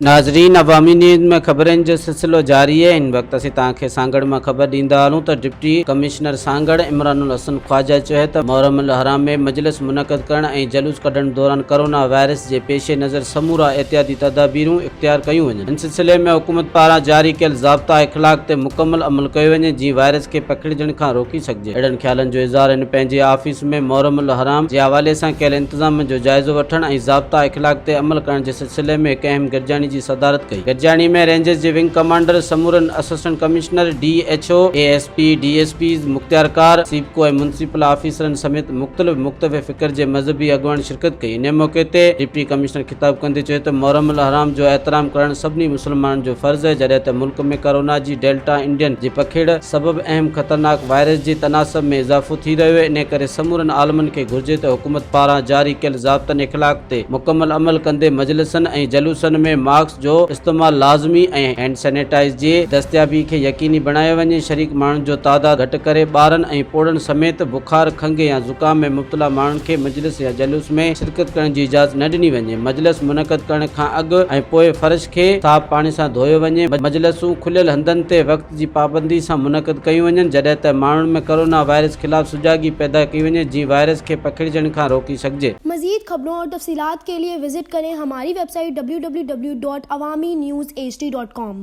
नाज़रीन, अवामी न्यूज़ में खबरनि जो सिलसिलो जारी है। इन वक्त असीं तव्हांखे सांगड़ में खबर ॾींदा हलूं त डिप्टी कमिश्नर सांगड़ इमरानुल हसन ख्वाजा चयो है त मुहर्रम अलहराम में मजलिस मुनक़द करण ऐं जलूस कढण दौरान कोरोना वायरस जे पेश नज़र समूरा एहतियाती तदाबीरूं इख्तियार कयूं वञनि। इन सिलसिले में हुकूमत पारां जारी कयल ज़ाब्ता इख़लाक़ ते मुकम्मल अमल कयो वञे जीअं वायरस खे पखिड़िजण खां रोकी सघिजे। अहिड़नि ख़्यालनि जो इज़हार हिन पंहिंजे ऑफिस में मुहर्रम अलहराम जे हवाले सां कयल इंतज़ाम जो जाइज़ो वठण ऐं ज़ाब्ता इख़लाक़ ते अमल करण जे सिलसिले में हिकु अहम गॾिजाणी जी सदारत कई। गॾिजाणी में रेंजर्स जे विंग कमांडर, समूरन assistant commissioner, DHO, ASP, DSP, मुख्तियारकार, सीपको ऐं म्युनिसिपल ऑफिसरनि समेत मुख़्तलिफ़ फ़िक्र जे मज़हबी अॻुवान शिरकत कई। इन मौक़े ते डिप्टी कमिश्नर ख़िताब कंदे चयो त मुहर्रम अलहराम जो एहतराम करण सभिनी मुस्लमाननि जो फ़र्ज़ आहे। जॾहिं त मुल्क में कोरोना जी डेल्टा इंडियन जी पखिड़ सबबि अहम ख़तरनाक वायरस जे तनासब में इज़ाफ़ो थी रहियो आहे। इन करे समूरनि आलमनि खे घुर्जे त हुकूमत पारां जारी कयल ज़ाब्तनि इख़लाक़ ते मुकम्मल अमल कंदे मजलिसनि ऐं जलूसनि में मास्क जो इस्तेमाल लाज़मी ऐं हैंड सैनिटाइज़र जे दस्तियाबी खे यकीनी बणायो वञे। शरीक माण्हुनि जो तादाद घटि करे ॿारनि ऐं पोड़नि समेत बुखार, खंघ या ज़ुकाम में मुब्तला माण्हुनि खे मजलिस या जलूस में शिरकत करण जी इजाज़त न ॾिनी वञे। मजलिस मुनक़द करण खां अॻु ऐं पोइ फ़र्श खे साफ़ पाणी सां धोयो वञे। मजलिसूं खुलियल हंधनि ते वक़्त जी पाबंदी सां मुनक़द कयूं वञनि। जॾहिं त माण्हुनि में कोरोना वायरस ख़िलाफ़ सुजागी पैदा कई वञे जीअं वायरस खे पखिड़िजण खां रोकी सघिजे। मज़ीद खबरों और तफसीलात के लिए विजिट करें हमारी वेबसाइट www.awamiNewsHD.com।